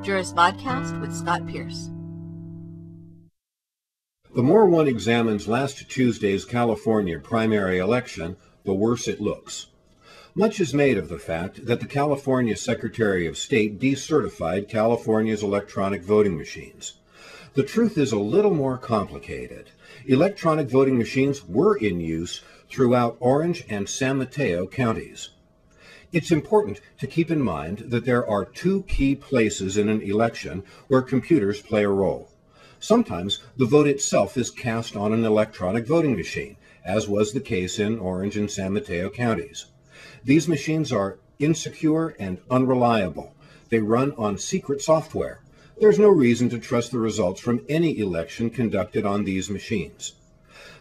Juris Vodcast with Scott Pearce. The more one examines last Tuesday's California primary election, the worse it looks. Much is made of the fact that the California Secretary of State decertified California's electronic voting machines. The truth is a little more complicated. Electronic voting machines were in use throughout Orange and San Mateo counties. It's important to keep in mind that there are two key places in an election where computers play a role. Sometimes the vote itself is cast on an electronic voting machine, as was the case in Orange and San Mateo counties. These machines are insecure and unreliable. They run on secret software. There's no reason to trust the results from any election conducted on these machines.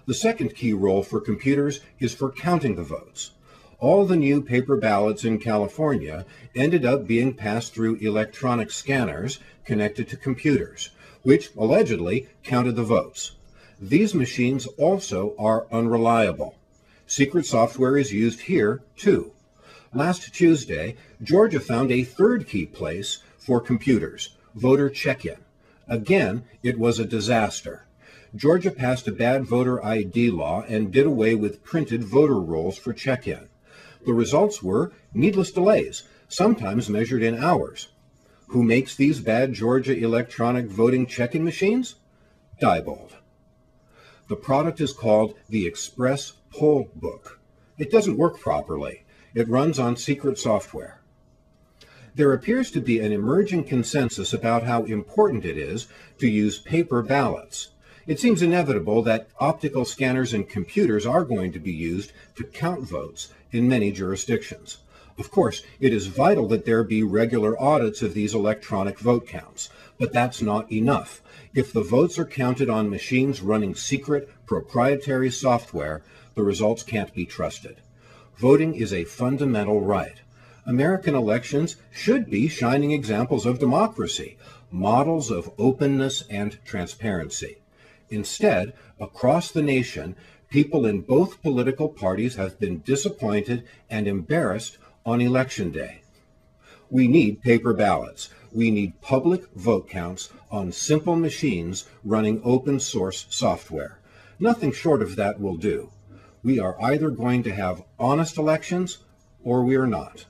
The second key role for computers is for counting the votes. All the new paper ballots in California ended up being passed through electronic scanners connected to computers, which allegedly counted the votes. These machines also are unreliable. Secret software is used here, too. Last Tuesday, Georgia found a third key place for computers, voter check-in. Again, it was a disaster. Georgia passed a bad voter ID law and did away with printed voter rolls for check-in. The results were needless delays, sometimes measured in hours. Who makes these bad Georgia electronic voting check-in machines? Diebold. The product is called the Express Poll Book. It doesn't work properly. It runs on secret software. There appears to be an emerging consensus about how important it is to use paper ballots. It seems inevitable that optical scanners and computers are going to be used to count votes in many jurisdictions. Of course, it is vital that there be regular audits of these electronic vote counts, but that's not enough. If the votes are counted on machines running secret, proprietary software, the results can't be trusted. Voting is a fundamental right. American elections should be shining examples of democracy, models of openness and transparency. Instead, across the nation, people in both political parties have been disappointed and embarrassed on Election Day. We need paper ballots. We need public vote counts on simple machines running open source software. Nothing short of that will do. We are either going to have honest elections or we are not.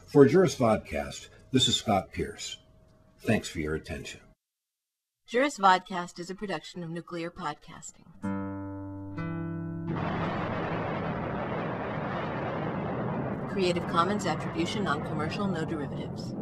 For Juris Vodcast, this is Scott Pearce. Thanks for your attention. Juris Vodcast is a production of Nuclear Podcasting. Creative Commons Attribution Non-Commercial No Derivatives.